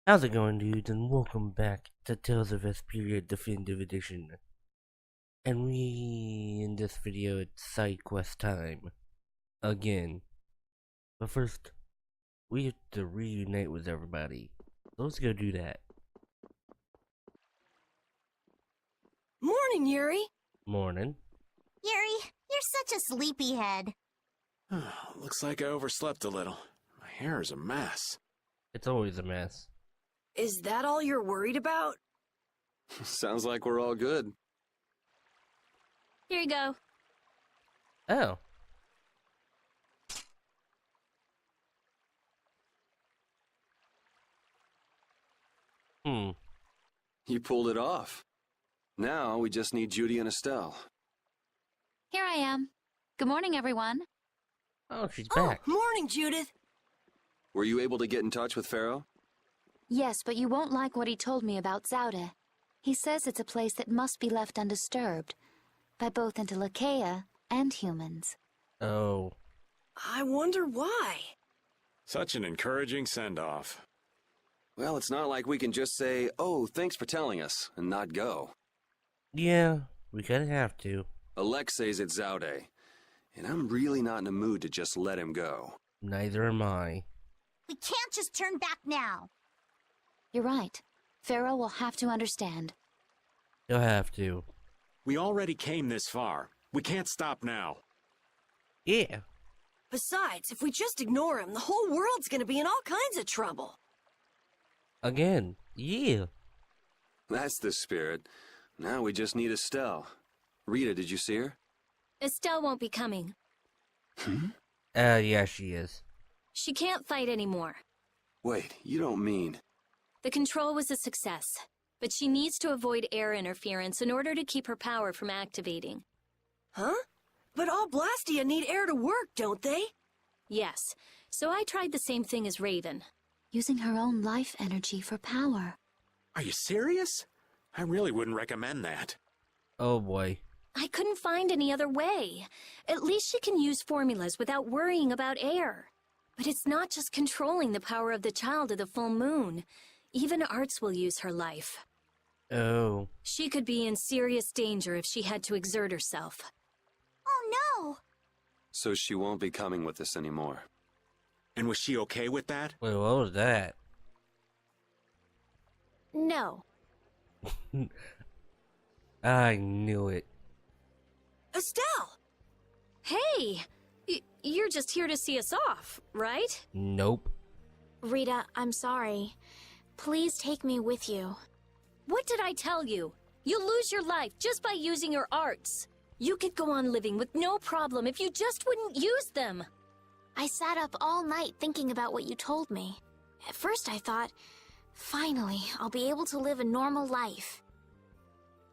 How's it going, dudes, and welcome back to Tales of Vesperia Definitive Edition. And in this video, it's side quest time. Again. But first, we have to reunite with everybody. Let's go do that. Morning, Yuri. Morning. Yuri, you're such a sleepyhead. Looks like I overslept a little. My hair is a mess. It's always a mess. Is that all you're worried about? Sounds like we're all good. Here you go. Oh. You pulled it off. Now we just need Judy and Estelle. Here I am. Good morning, everyone. Oh, she's back. Morning, Judith. Were you able to get in touch with Pharaoh? Yes, but you won't like what he told me about Zaude. He says it's a place that must be left undisturbed by both Interleuchea and humans. Oh. I wonder why. Such an encouraging send-off. Well, it's not like we can just say, "Oh, thanks for telling us," and not go. Yeah, we kinda have to. Alexei's at Zaude, and I'm really not in a mood to just let him go. Neither am I. We can't just turn back now. You're right. Pharaoh will have to understand. You'll have to. We already came this far. We can't stop now. Yeah. Besides, if we just ignore him, the whole world's gonna be in all kinds of trouble. Again. Yeah. That's the spirit. Now we just need Estelle. Rita, did you see her? Estelle won't be coming. Yeah, she is. She can't fight anymore. Wait, you don't mean... The control was a success, but she needs to avoid air interference in order to keep her power from activating. Huh? But all Blastia need air to work, don't they? Yes, so I tried the same thing as Raven. Using her own life energy for power. Are you serious? I really wouldn't recommend that. Oh boy. I couldn't find any other way. At least she can use formulas without worrying about air. But it's not just controlling the power of the child of the full moon. Even Arts will use her life. Oh. She could be in serious danger if she had to exert herself. Oh no! So she won't be coming with us anymore. And was she okay with that? Wait, what was that? No. I knew it. Estelle! Hey! You're just here to see us off, right? Nope. Rita, I'm sorry. Please take me with you. What did I tell you? You'll lose your life just by using your arts. You could go on living with no problem if you just wouldn't use them. I sat up all night thinking about what you told me. At first I thought, finally, I'll be able to live a normal life.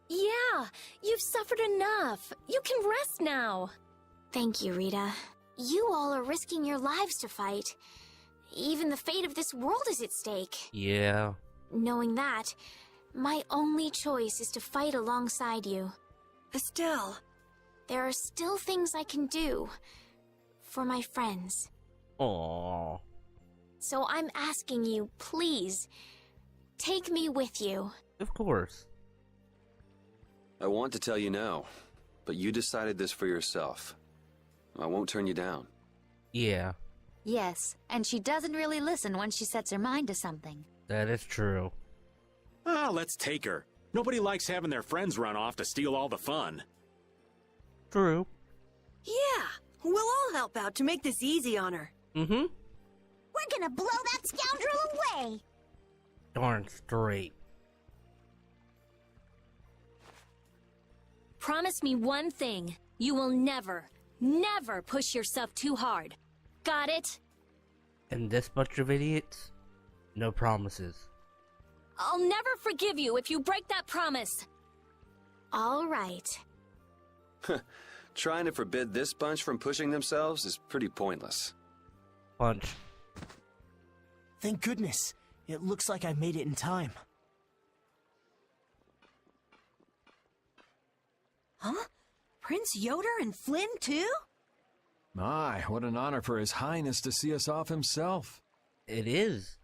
Yeah, you've suffered enough. You can rest now. Thank you, Rita. You all are risking your lives to fight. Even the fate of this world is at stake. Yeah. Knowing that, my only choice is to fight alongside you. Estelle. There are still things I can do for my friends. Aww. So I'm asking you, please, take me with you. Of course. I want to tell you now, but you decided this for yourself. I won't turn you down. Yeah, Yes, and she doesn't really listen when she sets her mind to something. that is true. Let's take her. Nobody likes having their friends run off to steal all the fun. True. Yeah, we'll all help out to make this easy on her. Mm-hmm. We're gonna blow that scoundrel away! Darn straight. Promise me one thing. You will never, never push yourself too hard. Got it? And this bunch of idiots? No promises. I'll never forgive you if you break that promise. All right. Trying to forbid this bunch from pushing themselves is pretty pointless. Punch. Thank goodness. It looks like I made it in time. Huh? Prince Yoder and Flynn, too? My, what an honor for His Highness to see us off himself. It is.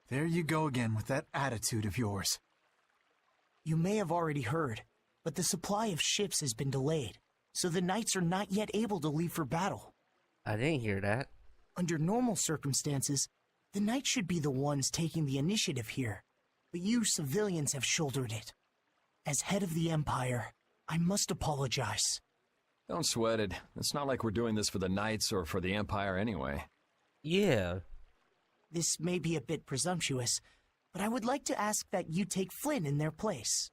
There you go again with that attitude of yours. You may have already heard, but the supply of ships has been delayed, so the knights are not yet able to leave for battle. I didn't hear that. Under normal circumstances, the knights should be the ones taking the initiative here, but you civilians have shouldered it. As head of the Empire, I must apologize. Don't sweat it. It's not like we're doing this for the Knights or for the Empire anyway. Yeah. This may be a bit presumptuous, but I would like to ask that you take Flynn in their place.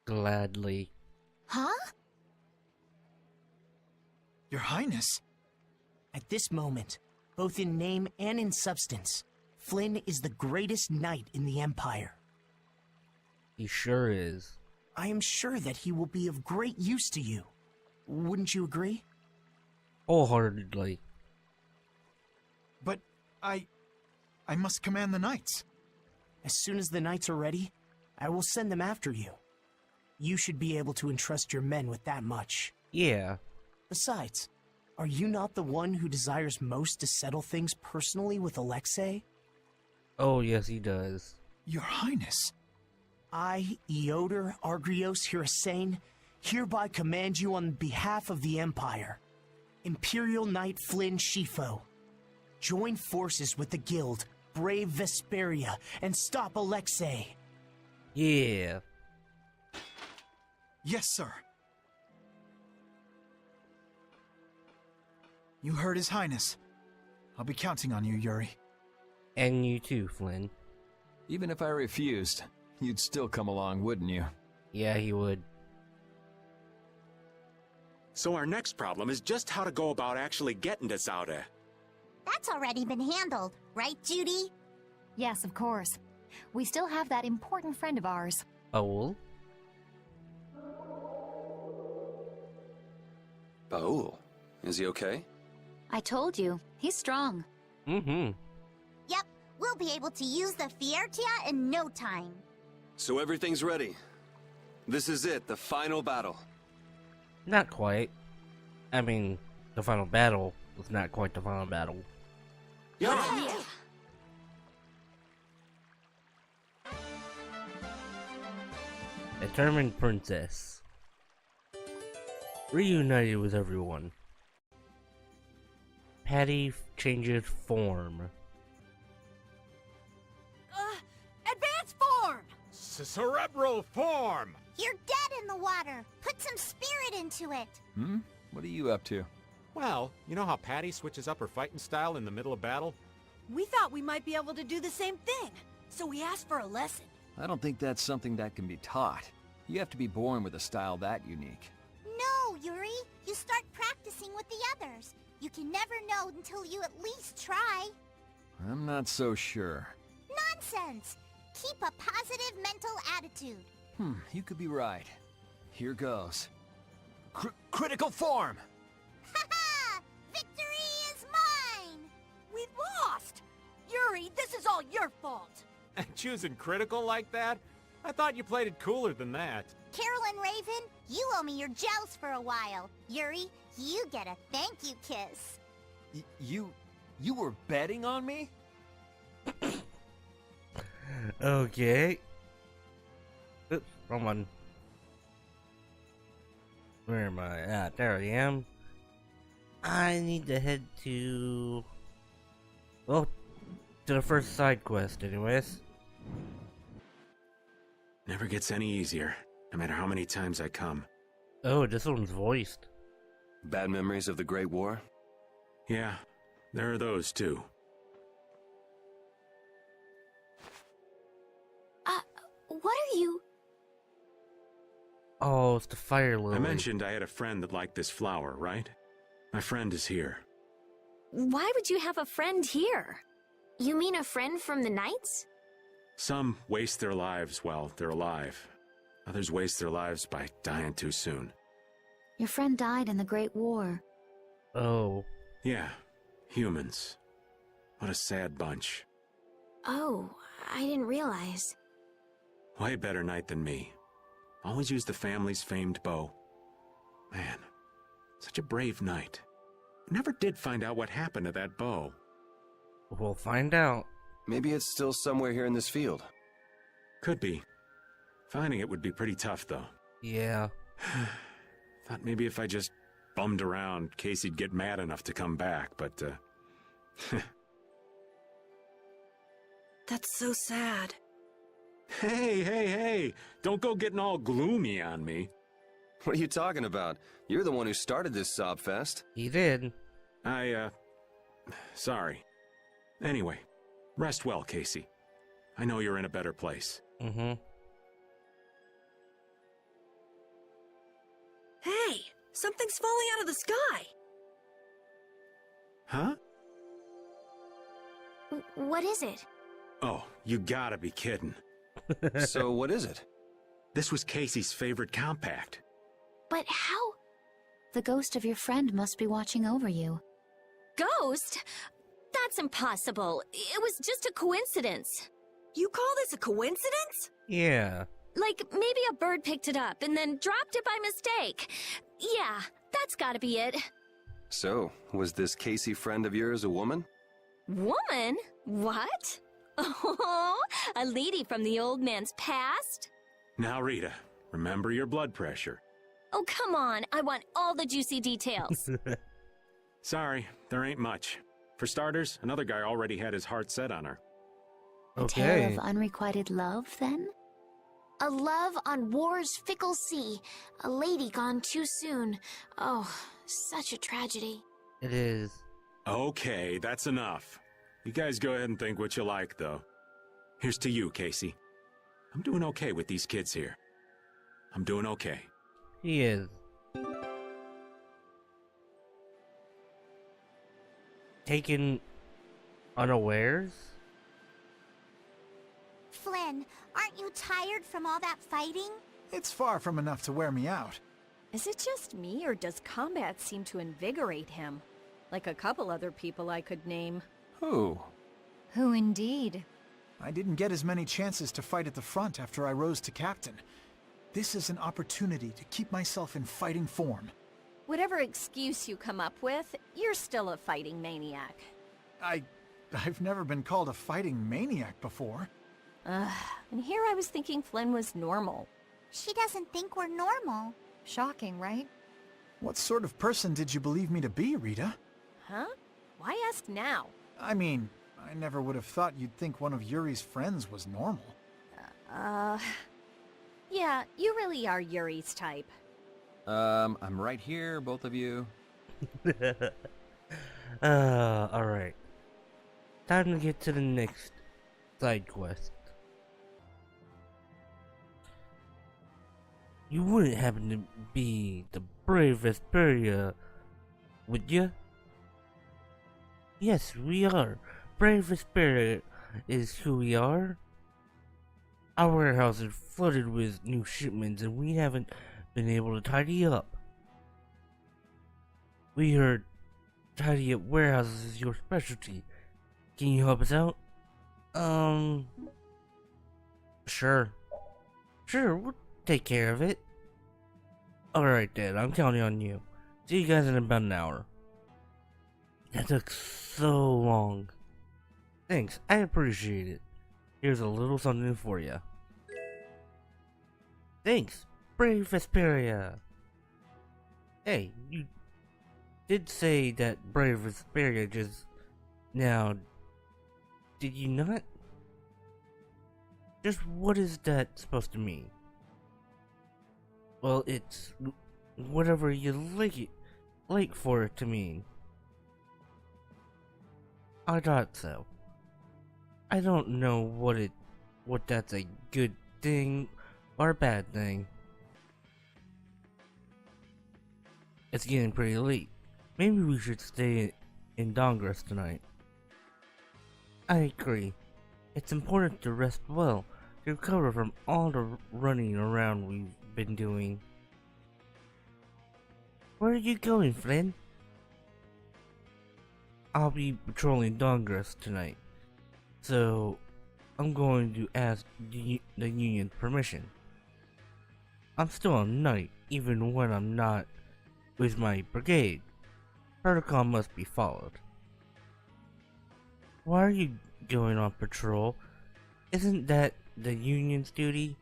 Gladly. Huh? Your Highness? At this moment, both in name and in substance, Flynn is the greatest knight in the Empire. He sure is. I am sure that he will be of great use to you. Wouldn't you agree? Wholeheartedly. But I must command the knights. As soon as the knights are ready, I will send them after you. You should be able to entrust your men with that much. Yeah. Besides, are you not the one who desires most to settle things personally with Alexei? Oh, yes, he does. Your Highness. I, Eodor Argrios Hirasain, hereby command you on behalf of the Empire. Imperial Knight Flynn Shifo. Join forces with the Guild, brave Vesperia, and stop Alexei. Yeah. Yes, sir. You heard His Highness. I'll be counting on you, Yuri. And you too, Flynn. Even if I refused, you'd still come along, wouldn't you? Yeah, he would. So our next problem is just how to go about actually getting to Zaude. That's already been handled, right, Judy? Yes, of course. We still have that important friend of ours. Baul? Baul, is he okay? I told you, he's strong. Mm-hmm. Yep, we'll be able to use the Fiertia in no time. So everything's ready. This is it, the final battle. Not quite. I mean, the final battle was not quite the final battle. Yeah. Determined Princess. Reunited with everyone. Patty changes form. Advanced form! Cerebral form! You're dead in the water. Put some spirit into it. Hmm? What are you up to? Well, you know how Patty switches up her fighting style in the middle of battle? We thought we might be able to do the same thing, so we asked for a lesson. I don't think that's something that can be taught. You have to be born with a style that unique. No, Yuri. You start practicing with the others. You can never know until you at least try. I'm not so sure. Nonsense! Keep a positive mental attitude. You could be right. Here goes. Critical form! Ha-ha! Victory is mine! We lost! Yuri, this is all your fault! Choosing critical like that? I thought you played it cooler than that. Carolyn Raven, you owe me your gels for a while. Yuri, you get a thank you kiss. You were betting on me? Okay. Oops, wrong one. Where am I at? There I am. I need to head to... well, to the first side quest anyways. Never gets any easier, no matter how many times I come. Oh, this one's voiced. Bad memories of the Great War? Yeah, there are those too. What are you? Oh, it's the fire lily. I mentioned I had a friend that liked this flower, right? My friend is here. Why would you have a friend here? You mean a friend from the Knights? Some waste their lives while they're alive. Others waste their lives by dying too soon. Your friend died in the Great War. Oh. Yeah, humans. What a sad bunch. Oh, I didn't realize. Way better knight than me. Always used the family's famed bow. Man, such a brave knight. Never did find out what happened to that bow. We'll find out. Maybe it's still somewhere here in this field. Could be. Finding it would be pretty tough, though. Yeah. Thought maybe if I just bummed around, Casey'd get mad enough to come back, but, That's so sad. Hey! Don't go getting all gloomy on me. What are you talking about? You're the one who started this sob fest. He did. Sorry. Anyway, rest well, Casey. I know you're in a better place. Mm-hmm. Hey, something's falling out of the sky. Huh? What is it? Oh, you gotta be kidding. So what is it? This was Casey's favorite compact. But how? The ghost of your friend must be watching over you. Ghost? That's impossible. It was just a coincidence. You call this a coincidence? Yeah. Like, maybe a bird picked it up and then dropped it by mistake. Yeah, that's gotta be it. So, was this Casey friend of yours a woman? Woman? What? Oh, a lady from the old man's past? Now, Rita, remember your blood pressure. Oh, come on. I want all the juicy details. Sorry, there ain't much. For starters, another guy already had his heart set on her. A tale of unrequited love, then? A love on war's fickle sea. A lady gone too soon. Oh, such a tragedy. It is. Okay, that's enough. You guys go ahead and think what you like, though. Here's to you, Casey. I'm doing okay with these kids here. I'm doing okay. He is. Taken unawares? Flynn, aren't you tired from all that fighting? It's far from enough to wear me out. Is it just me, or does combat seem to invigorate him? Like a couple other people I could name. Who? Who indeed? I didn't get as many chances to fight at the front after I rose to captain. This is an opportunity to keep myself in fighting form. Whatever excuse you come up with, you're still a fighting maniac. I've never been called a fighting maniac before. And here I was thinking Flynn was normal. She doesn't think we're normal. Shocking, right? What sort of person did you believe me to be, Rita? Huh? Why ask now? I mean, I never would have thought you'd think one of Yuri's friends was normal. Yeah, you really are Yuri's type. I'm right here, both of you. Alright. Time to get to the next side quest. You wouldn't happen to be the brave Vesperia, would you? Yes, we are. Brave Vesperia is who we are. Our warehouse is flooded with new shipments and we haven't been able to tidy up. We heard tidy up warehouses is your specialty. Can you help us out? Sure. Sure, we'll take care of it. Alright then, I'm counting on you. See you guys in about an hour. That took so long. Thanks, I appreciate it. Here's a little something for you. Thanks, brave Vesperia. Hey, you did say that brave Vesperia just now, did you not? Just what is that supposed to mean? Well, it's whatever you like for it to mean. I thought so. I don't know what that's a good thing or a bad thing. It's getting pretty late. Maybe we should stay in Dongress tonight. I agree. It's important to rest well to recover from all the running around we've been doing. Where are you going, Flynn? I'll be patrolling Dongress tonight, so I'm going to ask the Union's permission. I'm still a knight, even when I'm not with my brigade. Protocol must be followed. Why are you going on patrol. Isn't that the Union's duty?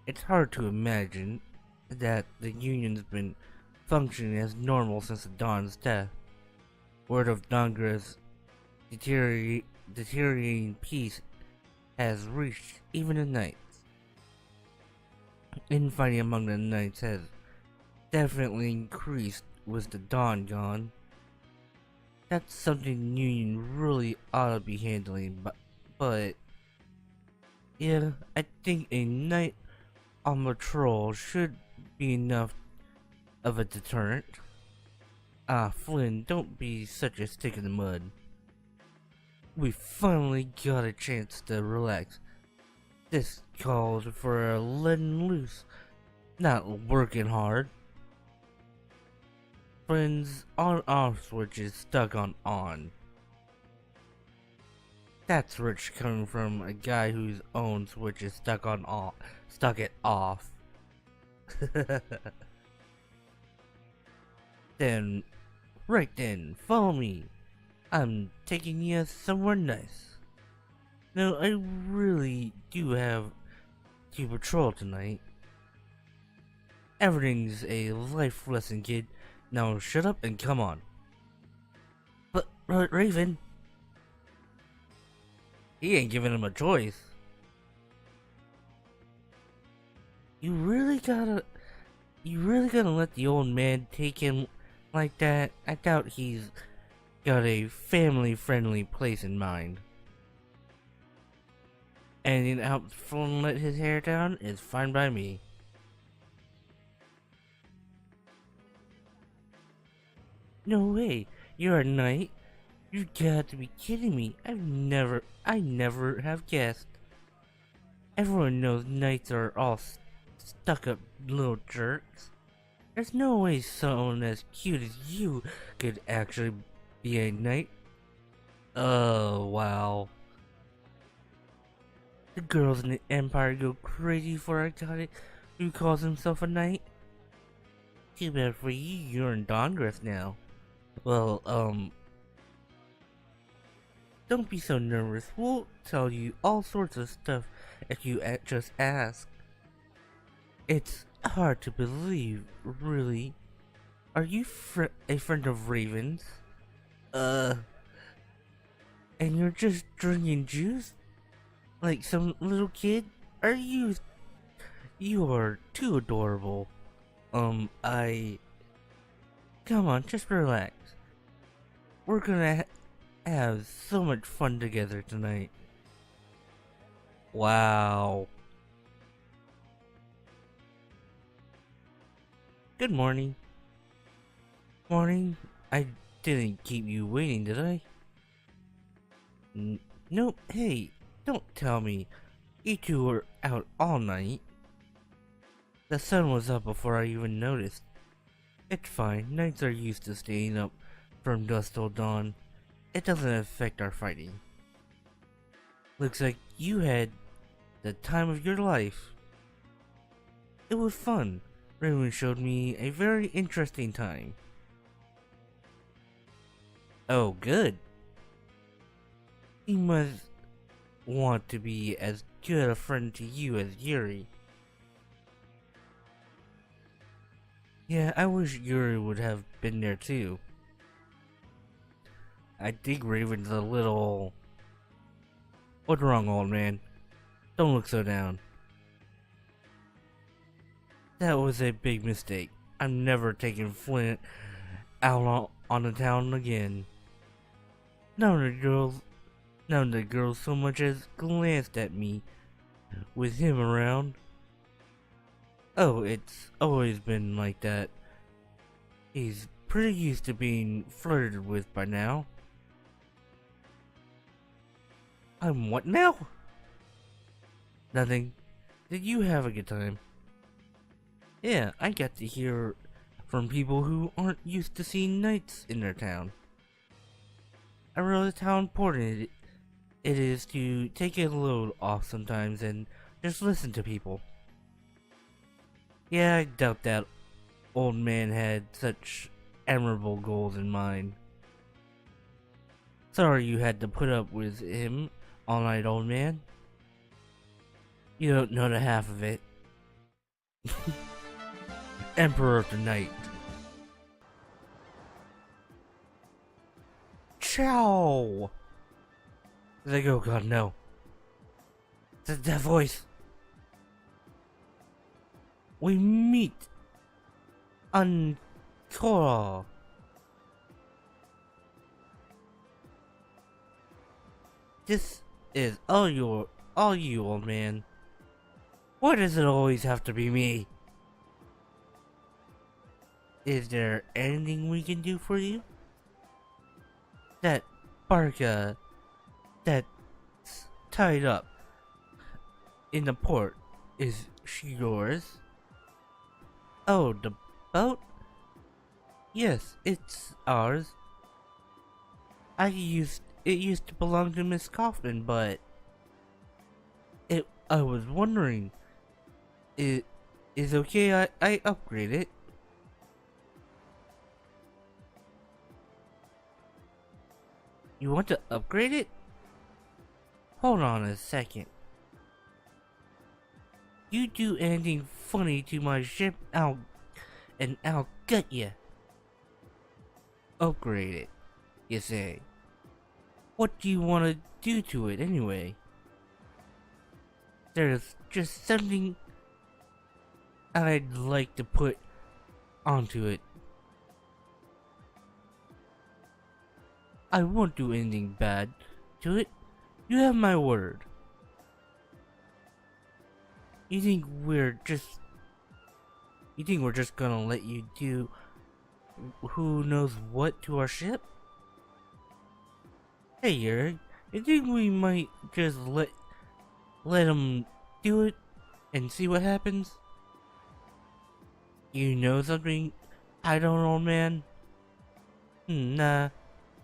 It's hard to imagine that the Union's been functioning as normal since the Dawn's death. Word of Dongra's deteriorating peace has reached even the Knights. Infighting among the Knights has definitely increased with the Dawn gone. That's something the Union really ought to be handling, but yeah, I think a Knight on patrol should be enough of a deterrent. Flynn, don't be such a stick in the mud. We finally got a chance to relax. This called for a letting loose, not working hard. Flynn's on-off switch is stuck on on. That's rich coming from a guy whose own switch is stuck on off. Stuck it off. Right then, follow me. I'm taking you somewhere nice. No, I really do have to patrol tonight. Everything's a life lesson, kid. Now shut up and come on. But Raven, he ain't giving him a choice. You really gonna let the old man take him like that? I doubt he's got a family-friendly place in mind. Anything to help Flynn let his hair down is fine by me. No way, you're a knight? You got to be kidding me. I never have guessed. Everyone knows knights are all stuck-up little jerks. There's no way someone as cute as you could actually be a knight. Oh, wow. The girls in the Empire go crazy for a guy who calls himself a knight. Too bad for you, you're in Dongrass now. Well, don't be so nervous. We'll tell you all sorts of stuff if you just ask. It's hard to believe, really. Are you a friend of Raven's? And you're just drinking juice? Like some little kid? You are too adorable. Come on, just relax. We're gonna have so much fun together tonight. Wow. Good morning. Morning. I didn't keep you waiting, did I? Nope. Hey, don't tell me. You two were out all night. The sun was up before I even noticed. It's fine. Knights are used to staying up from dusk till dawn. It doesn't affect our fighting. Looks like you had the time of your life. It was fun. Raymond showed me a very interesting time. Oh, good. He must want to be as good a friend to you as Yuri. Yeah, I wish Yuri would have been there too. I think Raven's a little... What's wrong, old man? Don't look so down. That was a big mistake. I'm never taking Flint out on the town again. None of the girls so much as glanced at me with him around. Oh, it's always been like that. He's pretty used to being flirted with by now. I'm what now? Nothing. Did you have a good time? Yeah, I got to hear from people who aren't used to seeing knights in their town. I realized how important it is to take a load off sometimes and just listen to people. Yeah, I doubt that old man had such admirable goals in mind. Sorry you had to put up with him all night, old man. You don't know the half of it. Emperor of the Night. Ciao! Like, oh god, no. That voice. We meet on Korra. This is all you, old man. Why does it always have to be me? Is there anything we can do for you? That barca that's tied up in the port, is she yours? Oh, the boat? Yes, it's ours. It used to belong to Miss Kaufman, but I was wondering, it is okay I upgrade it. You want to upgrade it? Hold on a second. You do anything funny to my ship, I'll gut ya. Upgrade it, you say. What do you want to do to it anyway? There's just something I'd like to put onto it. I won't do anything bad to it. You have my word. You think we're just gonna let you do who knows what to our ship? Hey Eric, you think we might just let him do it and see what happens? You know something I don't, old man? Nah,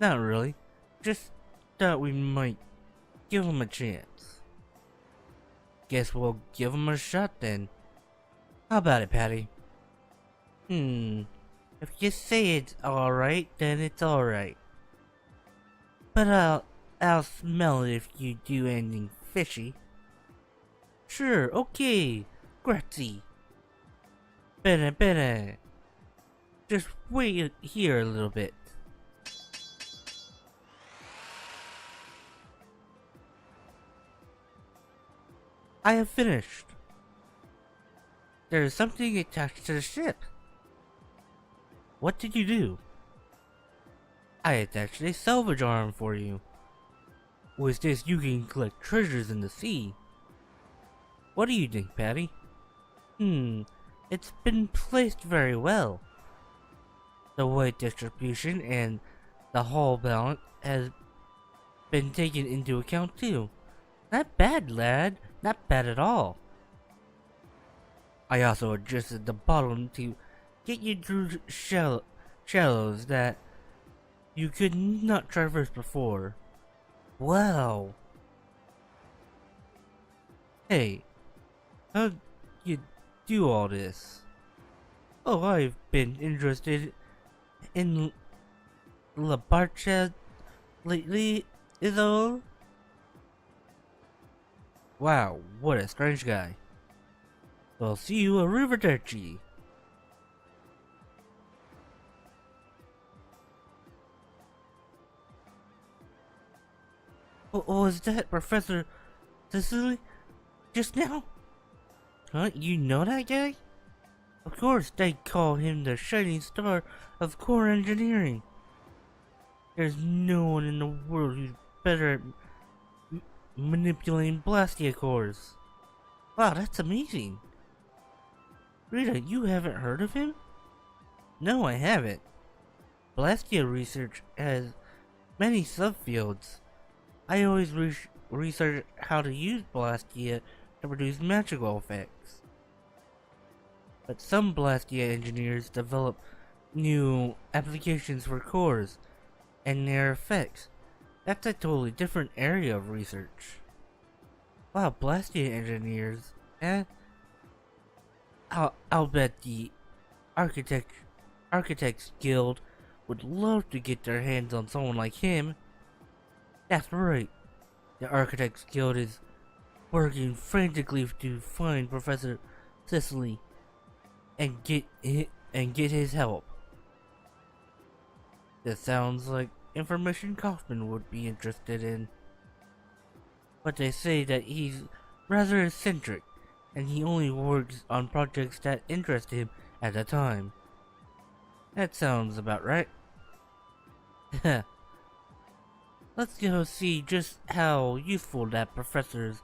not really. Just thought we might give him a chance. Guess we'll give him a shot then. How about it, Patty? If you say it's alright, then it's alright. But I'll smell it if you do anything fishy. Sure, okay. Grazie. Bene. Just wait here a little bit. I have finished. There is something attached to the ship. What did you do? I attached a salvage arm for you. With this you can collect treasures in the sea. What do you think, Patty? It's been placed very well. The weight distribution and the hull balance has been taken into account too. Not bad, lad. Not bad at all. I also adjusted the bottom to get you through shallows that you could not traverse before. Wow. Hey, how'd you do all this? Oh, I've been interested in La Barcha lately, is all? Wow, what a strange guy. I'll see you arrivederci. Was that Professor Cecily just now? Huh? You know that guy? Of course, they call him the shining star of core engineering. There's no one in the world who's better at manipulating Blastia cores. Wow, that's amazing. Rita, you haven't heard of him? No, I haven't. Blastia research has many subfields. I always research how to use Blastia to produce magical effects. But some Blastia engineers develop new applications for cores and their effects. That's a totally different area of research. Wow, Blastia engineers, eh? I'll bet the Architects Guild would love to get their hands on someone like him. That's right. The Architects Guild is working frantically to find Professor Cicely and get his help. This sounds like information Kaufman would be interested in. But they say that he's rather eccentric, and he only works on projects that interest him at the time. That sounds about right. Let's go see just how useful that professor's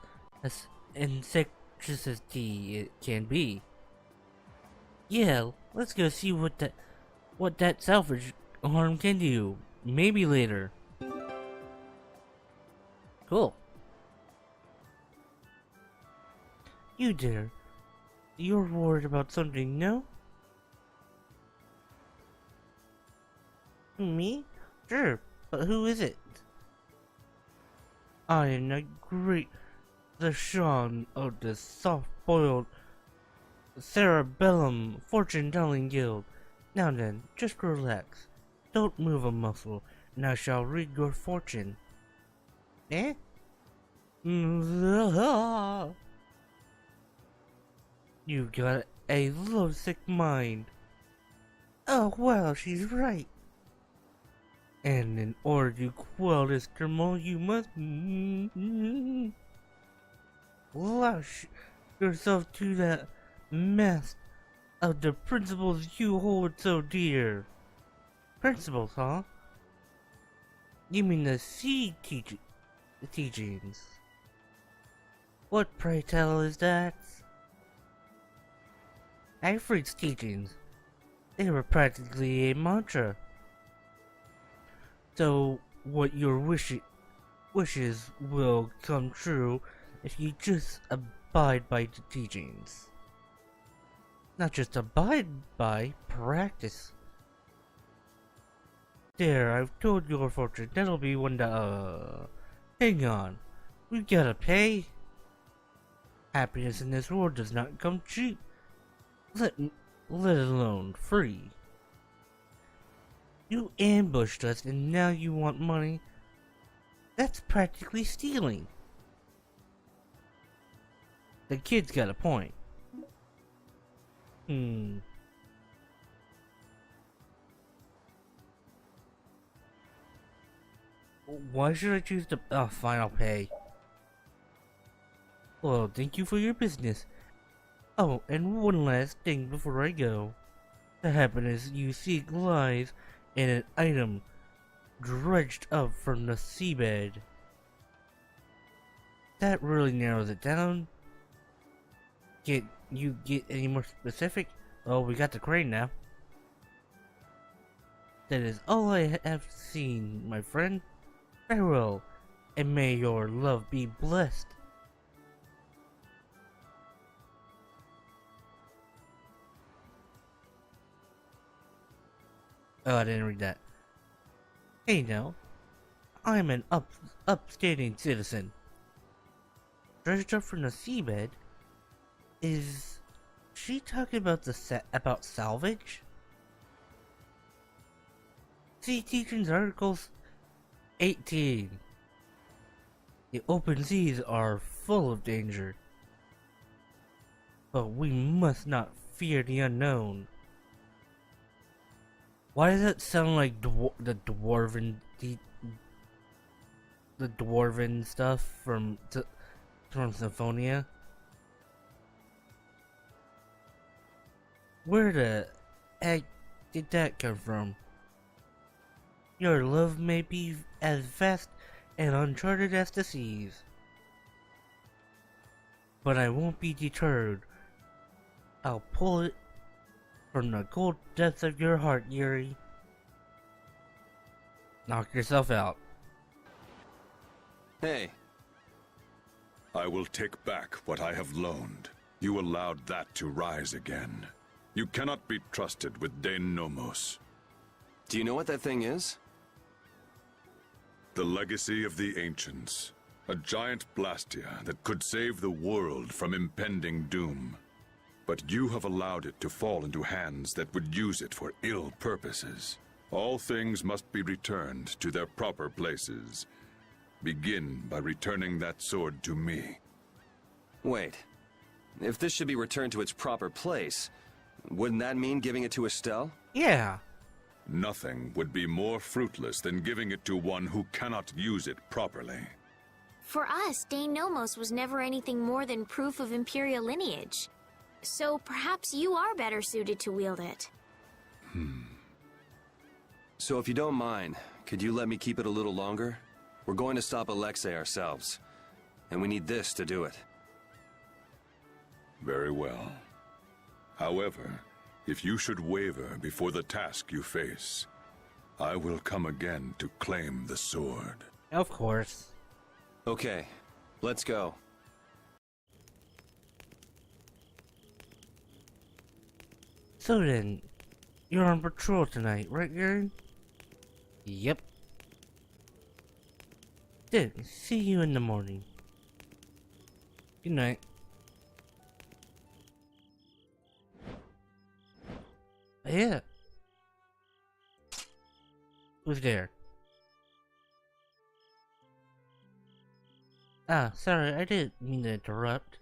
eccentricity can be. Yeah, let's go see what that salvage arm can do. Maybe later. Cool. You there. You're worried about something, no? Me? Sure, but who is it? I am the Sean of the soft-boiled Cerebellum Fortune-Telling Guild. Now then, just relax. Don't move a muscle, and I shall read your fortune. Eh? You got a lovesick mind. Oh, well, she's right. And in order to quell this turmoil, you must lash yourself to that mast of the principles you hold so dear. Principles, huh? You mean the teachings? What, pray tell, is that? Alfred's teachings. They were practically a mantra. So, what your wishes will come true if you just abide by the teachings. Not just abide by, practice. There, I've told your fortune. That'll be one to, hang on. We gotta pay. Happiness in this world does not come cheap. Let alone free. You ambushed us and now you want money? That's practically stealing. The kid's got a point. Why should I choose to... Oh, fine, I'll pay. Well, thank you for your business. Oh, and one last thing before I go. The happiness you seek lies in an item dredged up from the seabed. That really narrows it down. Can you get any more specific? Oh, we got the crane now. That is all I have seen, my friend. Farewell, and may your love be blessed. Oh, I didn't read that. Hey now, I'm an upstanding citizen. Dredged up from the seabed? Is she talking about about salvage? See Teachings Articles 18. The open seas are full of danger. But we must not fear the unknown. Why does it sound like the dwarven stuff from Symphonia? Where the heck did that come from? Your love may be as vast and uncharted as the seas, but I won't be deterred. I'll pull it from the cold depths of your heart, Yuri. Knock yourself out. Hey. I will take back what I have loaned. You allowed that to rise again. You cannot be trusted with Dane Nomos. Do you know what that thing is? The legacy of the ancients. A giant Blastia that could save the world from impending doom. But you have allowed it to fall into hands that would use it for ill purposes. All things must be returned to their proper places. begin by returning that sword to me. Wait. If this should be returned to its proper place, wouldn't that mean giving it to Estelle? Yeah. Nothing would be more fruitless than giving it to one who cannot use it properly. For us, Dane Nomos was never anything more than proof of Imperial lineage. So perhaps you are better suited to wield it. So if you don't mind, could you let me keep it a little longer? We're going to stop Alexei ourselves, and we need this to do it. Very well. However, if you should waver before the task you face, I will come again to claim the sword. Of course. Okay, let's go. So then, you're on patrol tonight, right, Garen? Yep. Then, see you in the morning. Good night. Yeah. Who's there? Ah, sorry, I didn't mean to interrupt.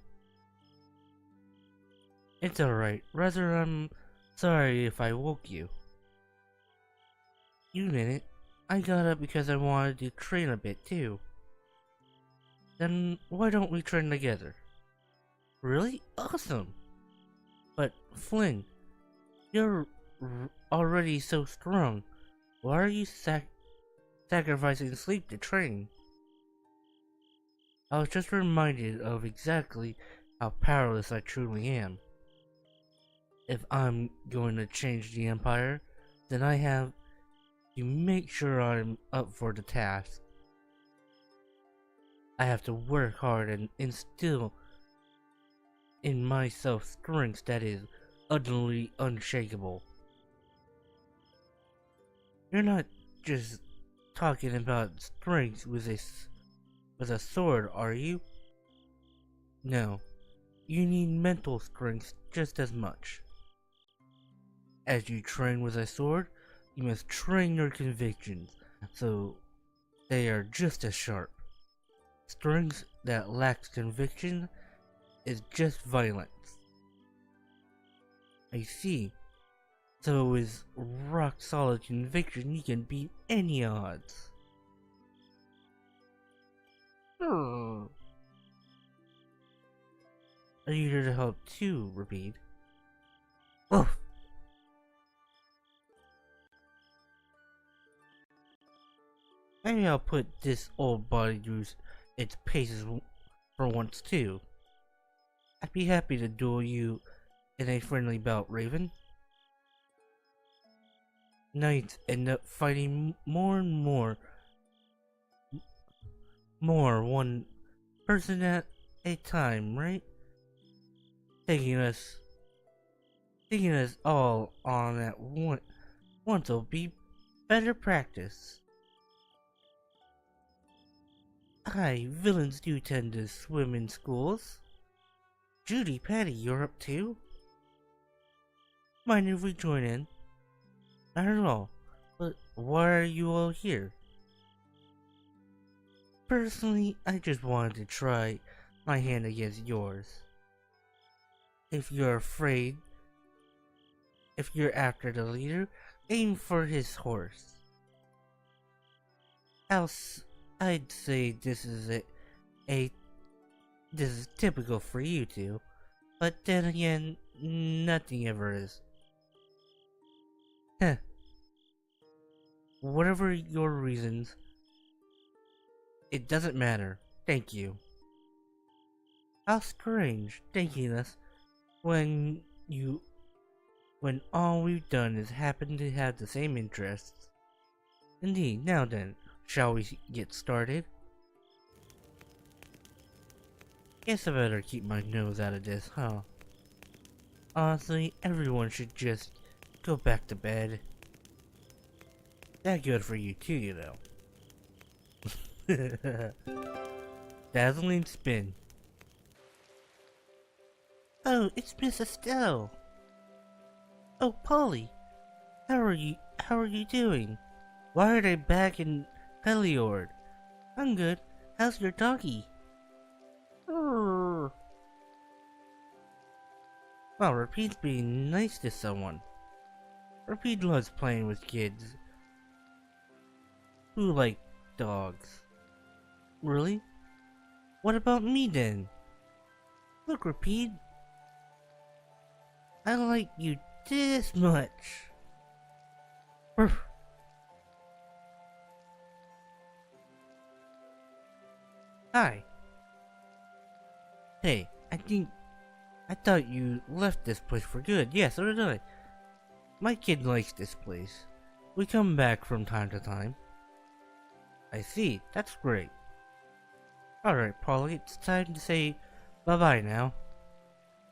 It's alright. Rather, I'm sorry if I woke you. You didn't. I got up because I wanted to train a bit too. Then why don't we train together? Really? Awesome! But, Flynn, you're already so strong. Why are you sacrificing sleep to train? I was just reminded of exactly how powerless I truly am. If I'm going to change the Empire, then I have to make sure I'm up for the task. I have to work hard and instill in myself strength that is utterly unshakable. You're not just talking about strength with a sword, are you? No, you need mental strength just as much. As you train with a sword, you must train your convictions so they are just as sharp. Strength that lacks conviction is just violence. I see. So with rock solid conviction, you can beat any odds. Are you here to help too, Rapide? Oh. Maybe I'll put this old body through its paces for once too. I'd be happy to duel you in a friendly bout, Raven. Knights end up fighting more and more one person at a time, right? Taking us all on at once will be better practice. Aye, villains do tend to swim in schools. Judy, Patty, you're up too? Mind if we join in? Not at all, but why are you all here? Personally, I just wanted to try my hand against yours. If you're afraid, if you're after the leader, aim for his horse. Else, I'd say this is this is typical for you two, but then again, nothing ever is. Heh. Whatever your reasons, it doesn't matter. Thank you. How strange thanking us when all we've done is happen to have the same interests. Indeed, now then, shall we get started? Guess I better keep my nose out of this, huh? Honestly, everyone should just go back to bed. That good for you too, you know. Dazzling spin. Oh, it's Miss Estelle. Oh, Polly. How are you doing? Why are they back in Peliord? I'm good. how's your doggy? Wow, Repeat's being nice to someone. Repeat loves playing with kids who like dogs. Really? What about me then? Look, Repeat. I like you this much. Hi. Hey, I thought you left this place for good. Yeah, so did I. My kid likes this place. We come back from time to time. I see, that's great. Alright, Polly, it's time to say bye-bye now.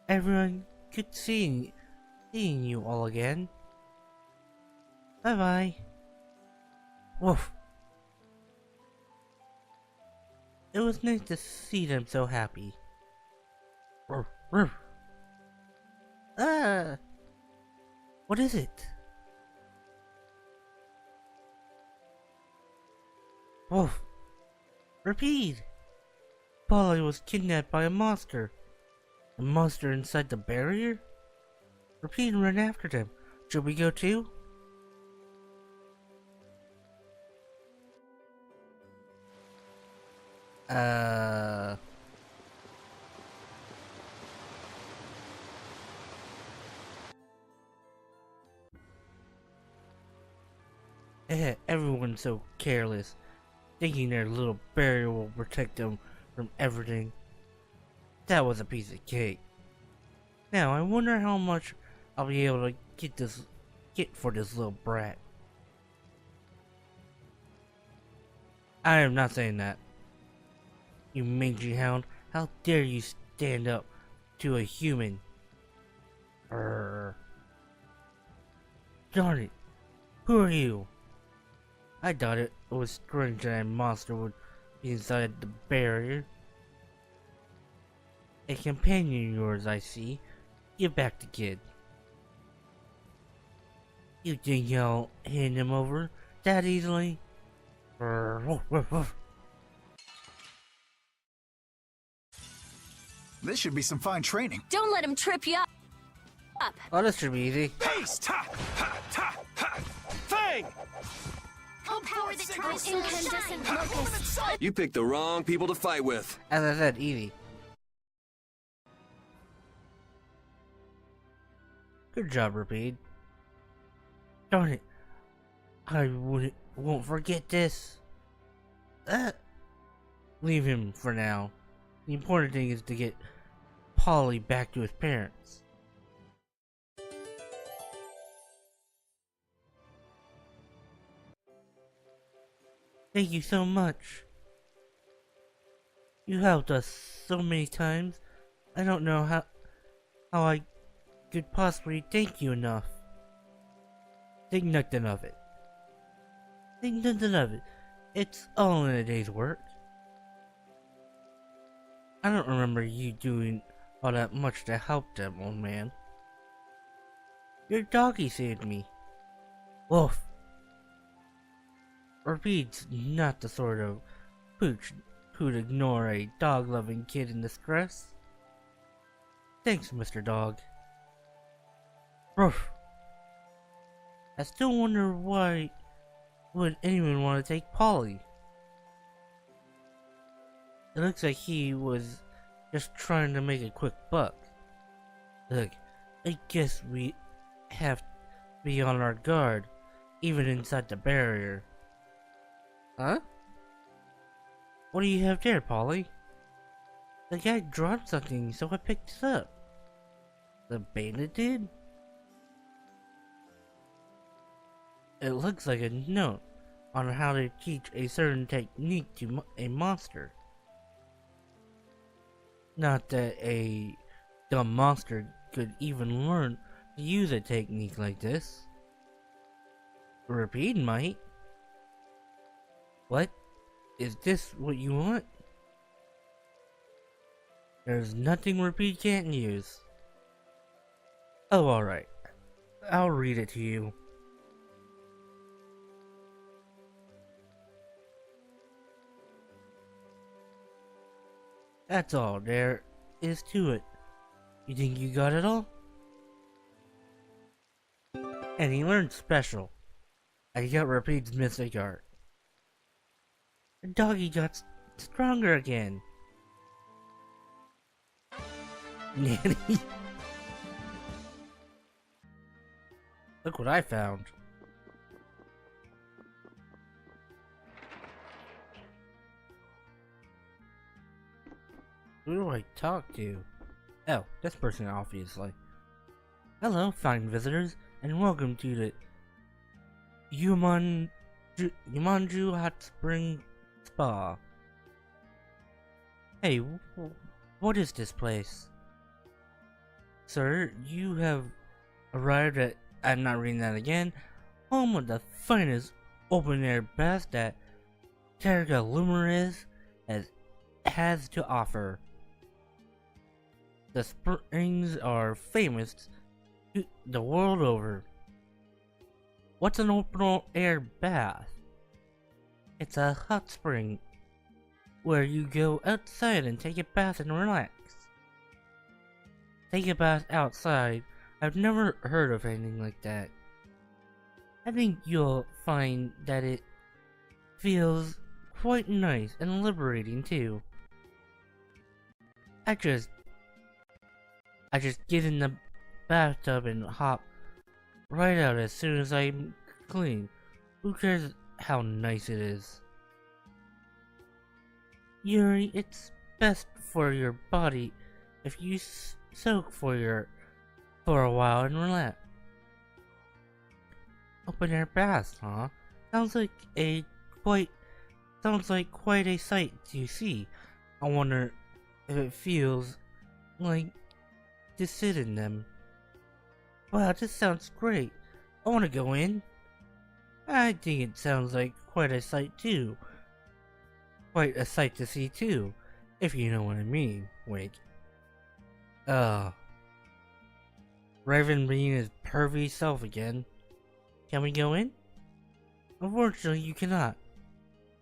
Everyone, good seeing you all again. Bye-bye. Woof. It was nice to see them so happy. Ruff, ruff. Ah! What is it? Woof. Repeat! Polly was kidnapped by a monster. A monster inside the barrier? Repeat and run after them. Should we go too? Everyone's so careless, thinking their little barrier will protect them from everything. That was a piece of cake. Now, I wonder how much I'll be able to get for this little brat. I am not saying that. You mangy hound, how dare you stand up to a human? Darn it, who are you? I thought it was strange that a monster would be inside the barrier. A companion of yours, I see. Give back the kid. You think I'll hand him over that easily? This should be some fine training. Don't let him trip you up. Oh, this should be easy. Beast! Ha! Ha! Ha! Ha! Fang! Oh, power that tries to incandescent locust. You picked the wrong people to fight with. As I said, easy. Good job, Repeat. Darn it. I won't forget this. Leave him for now. The important thing is to get Polly back to his parents. Thank you so much. You helped us so many times. I don't know how I could possibly thank you enough. Think nothing of it. Think nothing of it. It's all in a day's work. I don't remember you doing all that much to help them, old man. Your doggy saved me. Wolf. Repeat's not the sort of pooch who'd ignore a dog-loving kid in distress. Thanks, Mr. Dog. Ruff. I still wonder why would anyone want to take Polly? It looks like he was just trying to make a quick buck. Look, I guess we have to be on our guard, even inside the barrier. Huh? What do you have there, Polly? The guy dropped something, so I picked it up. The bandit did? It looks like a note on how to teach a certain technique to a monster. Not that a dumb monster could even learn to use a technique like this. Repeat might. What? Is this what you want? There's nothing Repeat can't use. Oh, alright. I'll read it to you. That's all there is to it. You think you got it all? And he learned special. I got repeats mystic art. The doggy got stronger again. Nanny. Look what I found. Who do I talk to? Oh, this person obviously. Hello, fine visitors, and welcome to the Yumanju Hot Spring Spa. Hey, what is this place? Sir, you have arrived at, I'm not reading that again, home of the finest open-air bath that Terra Luminis has to offer. The springs are famous the world over. What's an open-air bath? It's a hot spring where you go outside and take a bath and relax. Take a bath outside? I've never heard of anything like that. I think you'll find that it feels quite nice and liberating too. I just get in the bathtub and hop right out as soon as I'm clean. Who cares how nice it is? Yuri, it's best for your body if you soak for a while and relax. Open air baths, huh? Sounds like quite a sight to see. I wonder if it feels like to sit in them. Wow, this sounds great. I want to go in. I think it sounds like quite a sight too. Quite a sight to see too, if you know what I mean. Wait. Raven being his pervy self again. Can we go in? Unfortunately, you cannot.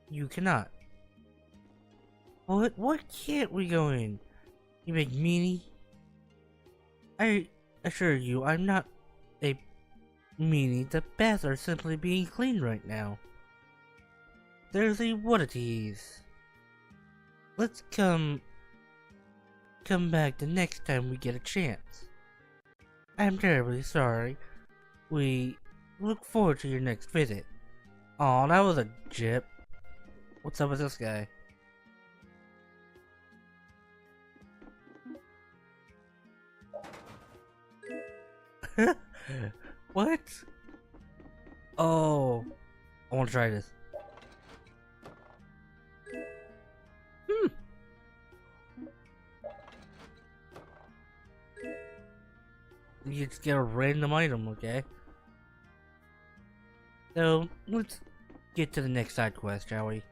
You cannot. What? Why can't we go in? You big meanie? I assure you, I'm not a meanie. The baths are simply being cleaned right now. There's a oddities. Let's come back the next time we get a chance. I'm terribly sorry. We look forward to your next visit. Aw, that was a jip. What's up with this guy? What? Oh, I want to try this. You just get a random item, okay? So, let's get to the next side quest, shall we?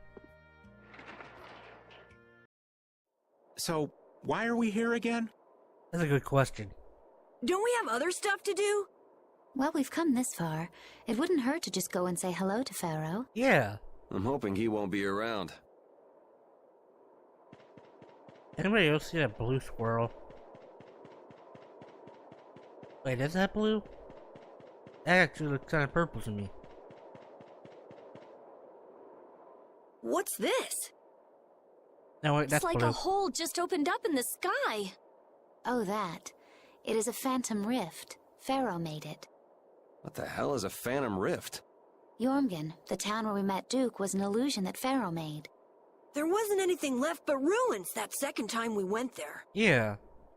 So, why are we here again? That's a good question. Don't we have other stuff to do? Well, we've come this far. It wouldn't hurt to just go and say hello to Pharaoh. Yeah. I'm hoping he won't be around. Anybody else see that blue squirrel? Wait, is that blue? That actually looks kind of purple to me. What's this? No, wait, that's it's like blue. a hole just opened up in the sky. Oh, that. It is a phantom rift. Pharaoh made it. What the hell is a phantom rift? Jormungand, the town where we met Duke, was an illusion that Pharaoh made. There wasn't anything left but ruins that second time we went there. Yeah.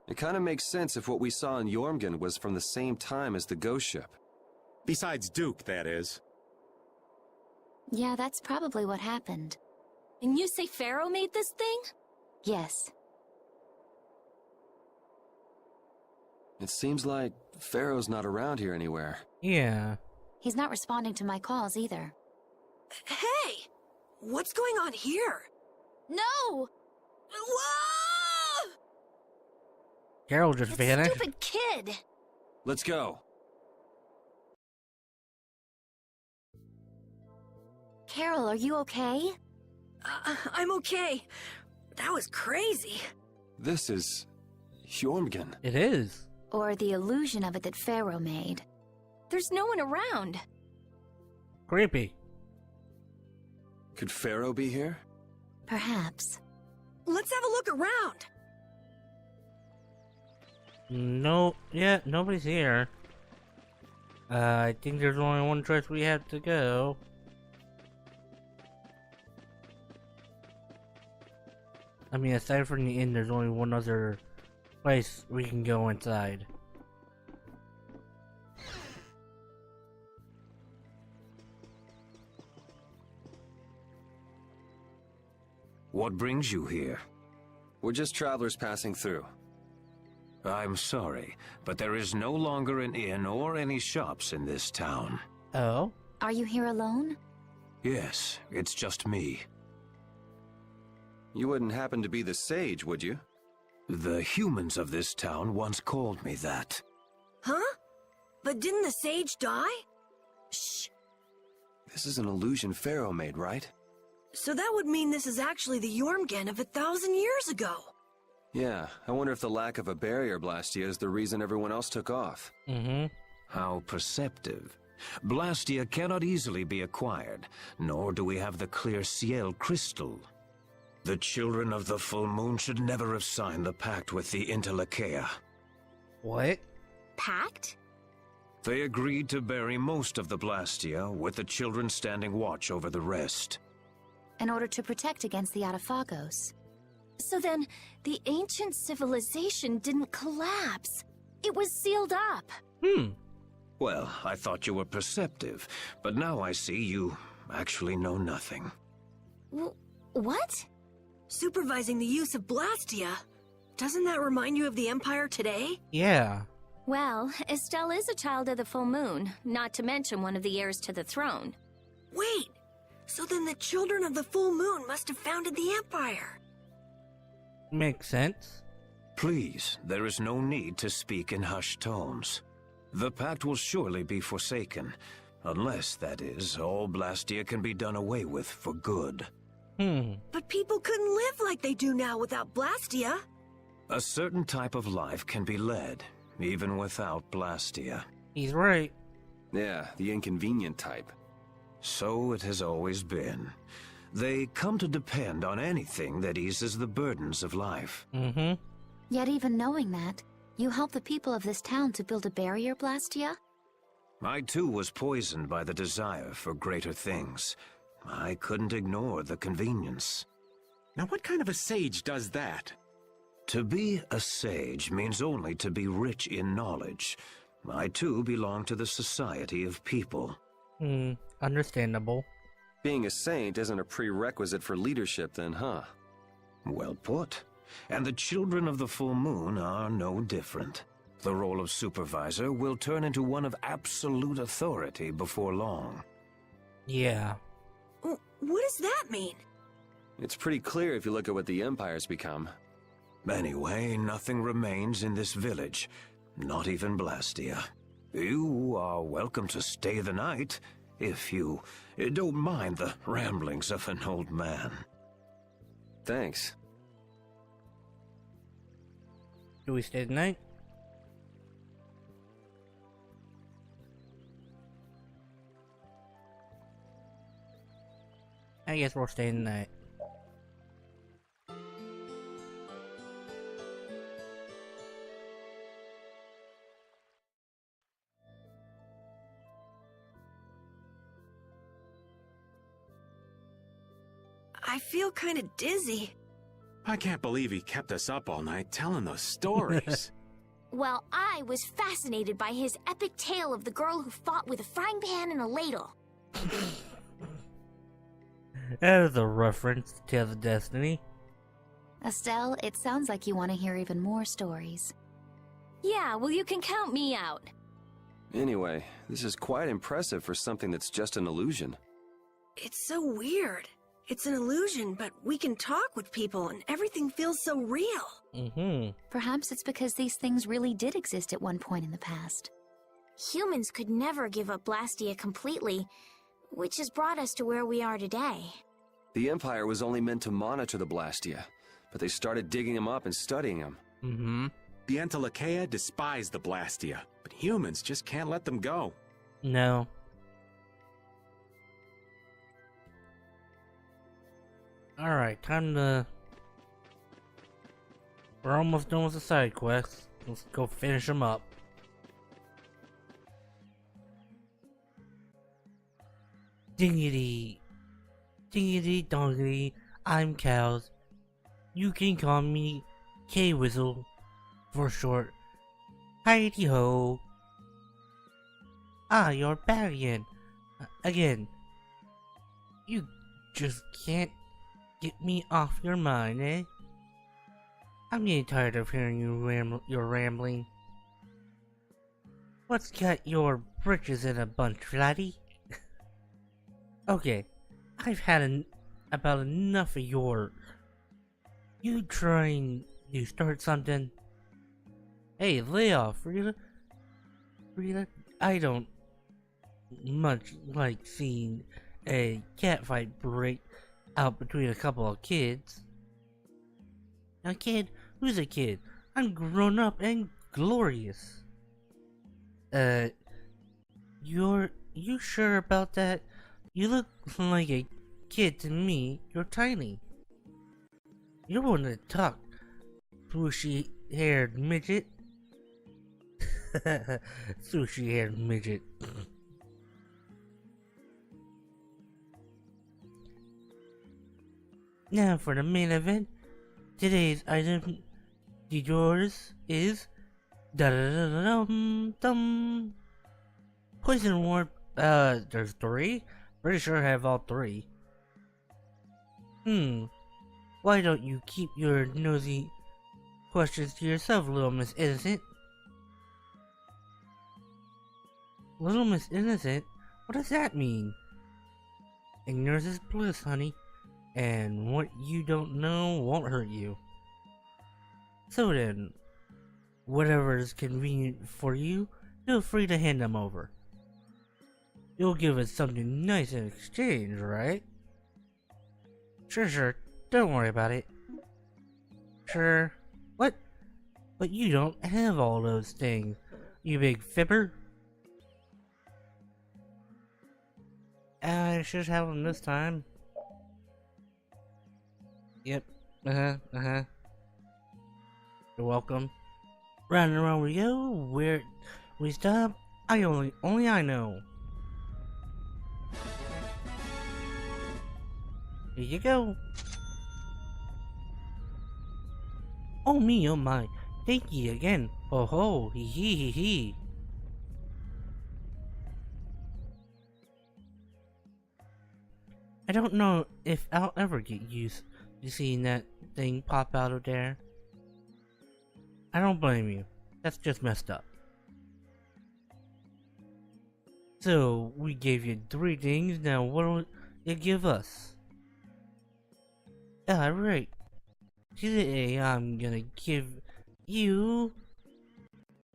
It kind of makes sense if what we saw in Jormungand was from the same time as the ghost ship. Besides Duke, that is. Yeah, that's probably what happened. And you say Pharaoh made this thing? Yes. It seems like Pharaoh's not around here anywhere. Yeah. He's not responding to my calls either. Hey! What's going on here? No! Whoa! Carol just vanished. Stupid kid! Let's go. Carol, are you okay? I'm okay. That was crazy. This is... Jormungand. It is. Or the illusion of it that Pharaoh made. There's no one around. Creepy. Could Pharaoh be here? Perhaps. Let's have a look around. No, yeah, nobody's here. I think there's only one place we have to go. I mean, aside from the inn, there's only one other place we can go inside. What brings you here? We're just travelers passing through. I'm sorry, but there is no longer an inn or any shops in this town. Oh? Are you here alone? Yes, it's just me. You wouldn't happen to be the sage, would you? The humans of this town once called me that. Huh? But didn't the sage die? Shh. This is an illusion Pharaoh made, right? So that would mean this is actually the Jormungand of 1,000 years ago. Yeah, I wonder if the lack of a barrier Blastia is the reason everyone else took off. Mm-hmm. How perceptive. Blastia cannot easily be acquired, nor do we have the clear Ciel crystal. The children of the full moon should never have signed the pact with the Interlakeia. What? Pact? They agreed to bury most of the Blastia, with the children standing watch over the rest. In order to protect against the Adaphagos. So then, the ancient civilization didn't collapse. It was sealed up. Well, I thought you were perceptive, but now I see you actually know nothing. What? Supervising the use of Blastia. Doesn't that remind you of the Empire today? Yeah. Well, Estelle is a child of the full moon, not to mention one of the heirs to the throne. Wait, so then the children of the full moon must have founded the Empire. Makes sense. Please, there is no need to speak in hushed tones. The pact will surely be forsaken, unless, that is, all Blastia can be done away with for good. But people couldn't live like they do now without Blastia. A certain type of life can be led, even without Blastia. He's right. Yeah, the inconvenient type. So it has always been. They come to depend on anything that eases the burdens of life. Yet even knowing that, you help the people of this town to build a barrier, Blastia? I too was poisoned by the desire for greater things. I couldn't ignore the convenience. Now what kind of a sage does that? To be a sage means only to be rich in knowledge. I too belong to the society of people. Understandable. Being a saint isn't a prerequisite for leadership then, huh? Well put. And the children of the full moon are no different. The role of supervisor will turn into one of absolute authority before long. Yeah. What does that mean? It's pretty clear if you look at what the Empire's become. Anyway, nothing remains in this village. Not even Blastia. You are welcome to stay the night, if you don't mind the ramblings of an old man. Thanks. Do we stay tonight? I guess we'll stay tonight. I feel kind of dizzy. I can't believe he kept us up all night telling those stories. Well, I was fascinated by his epic tale of the girl who fought with a frying pan and a ladle. That is a reference to Tales of Destiny. Estelle, it sounds like you want to hear even more stories. Yeah, well, you can count me out. Anyway, this is quite impressive for something that's just an illusion. It's so weird. It's an illusion, but we can talk with people and everything feels so real. Perhaps it's because these things really did exist at one point in the past. Humans could never give up Blastia completely, which has brought us to where we are today. The Empire was only meant to monitor the Blastia, but they started digging him up and studying him. Mm-hmm. The Entelekea despise the Blastia, but humans just can't let them go. No. Alright, time to... We're almost done with the side quests. Let's go finish them up. Dingity. Dingity dongity. I'm Cows. You can call me K-Whistle for short. Heidi ho. Ah, you're back again. Again. You just can't get me off your mind, eh? I'm getting tired of hearing your rambling. What's got your britches in a bunch, laddie? Okay, I've had about enough of your... You trying to start something? Hey, lay off, Rita. Rita, I don't much like seeing a catfight break out between a couple of kids. A kid? Who's a kid? I'm grown up and glorious. You sure about that? You look like a kid to me. You're tiny. You're one to talk, swooshy-haired midget. Swooshy-haired midget. Now for the main event. Today's item, yours is da-da-da-da-dum-dum. Poison Warp. There's 3. Pretty sure I have all 3. Why don't you keep your nosy questions to yourself, Little Miss Innocent? Little Miss Innocent? What does that mean? Ignorance is bliss, honey. And what you don't know won't hurt you. So then, whatever is convenient for you, feel free to hand them over. You'll give us something nice in exchange, right? Sure, don't worry about it. Sure. What? But you don't have all those things, you big fibber. I should have them this time. Yep. You're welcome. Round and round we go. Where we stop, only I know. Here you go. Oh me, oh my. Thank you again. Oh ho, hee hee hee hee. I don't know if I'll ever get used to seeing that thing pop out of there. I don't blame you. That's just messed up. So, we gave you 3 things, now what'll you give us? Right. Today I'm gonna give you...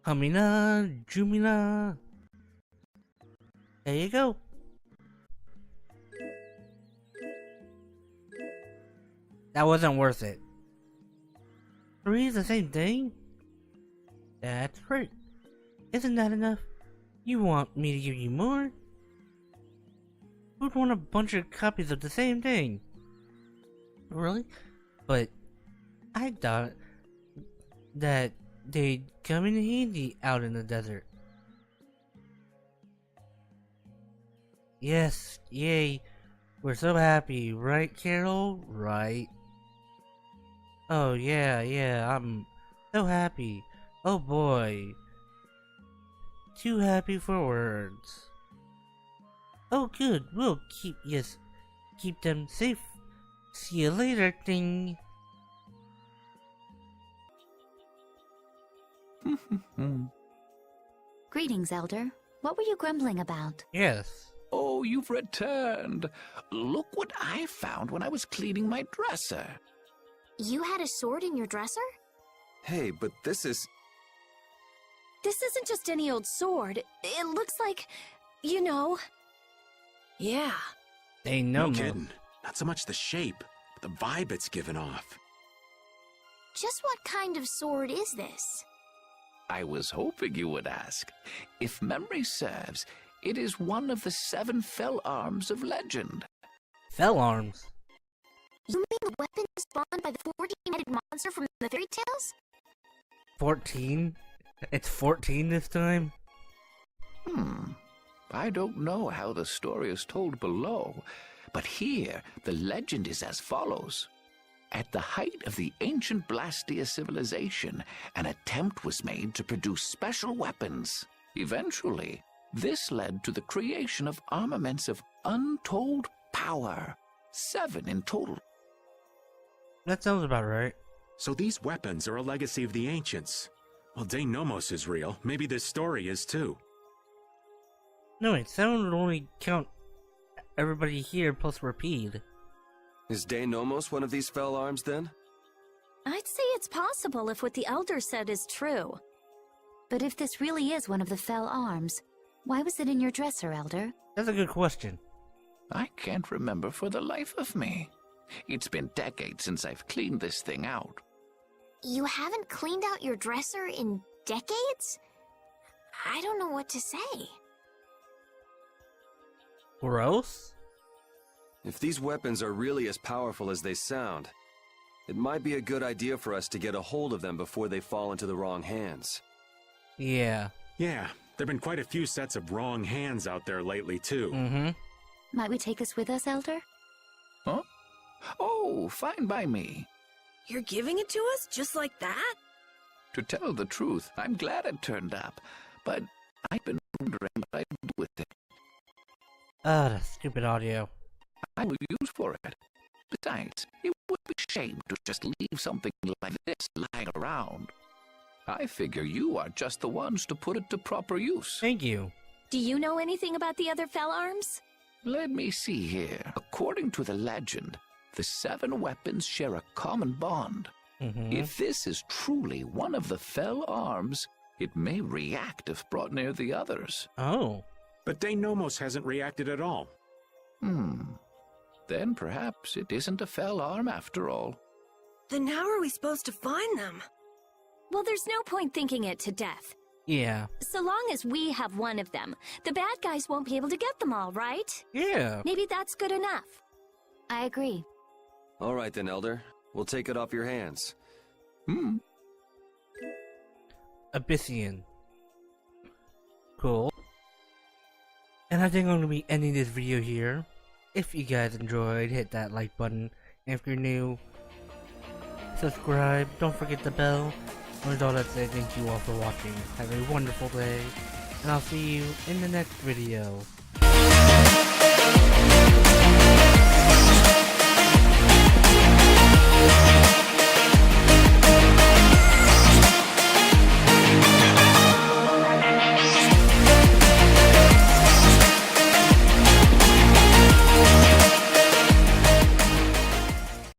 Hamina Jumina. There you go. That wasn't worth it. 3 is the same thing? That's right. Isn't that enough? You want me to give you more? Who'd want a bunch of copies of the same thing? Really? But I thought that they'd come in handy out in the desert. Yes, yay. We're so happy, right, Carol? Right. Oh, yeah, I'm so happy. Oh boy. Too happy for words. Oh good, we'll keep them safe. See you later, thing. Greetings, Elder. What were you grumbling about? Yes. Oh, you've returned. Look what I found when I was cleaning my dresser. You had a sword in your dresser? Hey, but this is... This isn't just any old sword. It looks like, you know... Yeah. No kidding. Not so much the shape, but the vibe it's given off. Just what kind of sword is this? I was hoping you would ask. If memory serves, it is one of the 7 fell arms of legend. Fell arms? You mean the weapon spawned by the 14-headed monster from the fairy tales? 14? It's 14 this time? I don't know how the story is told below, but here the legend is as follows. At the height of the ancient Blastia civilization, an attempt was made to produce special weapons. Eventually, this led to the creation of armaments of untold power. 7 in total. That sounds about right. So these weapons are a legacy of the ancients. Well, Denomos is real. Maybe this story is too. No, wait, 7 would only count everybody here plus Rapide. Is Denomos one of these fell arms then? I'd say it's possible if what the Elder said is true. But if this really is one of the fell arms, why was it in your dresser, Elder? That's a good question. I can't remember for the life of me. It's been decades since I've cleaned this thing out. You haven't cleaned out your dresser in decades? I don't know what to say. Gross? If these weapons are really as powerful as they sound, it might be a good idea for us to get a hold of them before they fall into the wrong hands. Yeah. Yeah, there've been quite a few sets of wrong hands out there lately, too. Mm-hmm. Might we take this with us, Elder? Huh? Oh, fine by me. You're giving it to us just like that? To tell the truth, I'm glad it turned up, but I've been wondering what I'd do with it. That stupid audio. I will use for it. Besides, it would be a shame to just leave something like this lying around. I figure you are just the ones to put it to proper use. Thank you. Do you know anything about the other fell arms? Let me see here. According to the legend, the 7 weapons share a common bond. If this is truly one of the fell arms, it may react if brought near the others. Oh. But Denomos hasn't reacted at all. Then perhaps it isn't a fell arm after all. Then how are we supposed to find them? Well, there's no point thinking it to death. Yeah. So long as we have one of them, the bad guys won't be able to get them all, right? Yeah. Maybe that's good enough. I agree. All right then, Elder. We'll take it off your hands. Abyssian. Cool. And I think I'm going to be ending this video here. If you guys enjoyed, hit that like button. If you're new, subscribe. Don't forget the bell. And with all that said, thank you all for watching. Have a wonderful day. And I'll see you in the next video.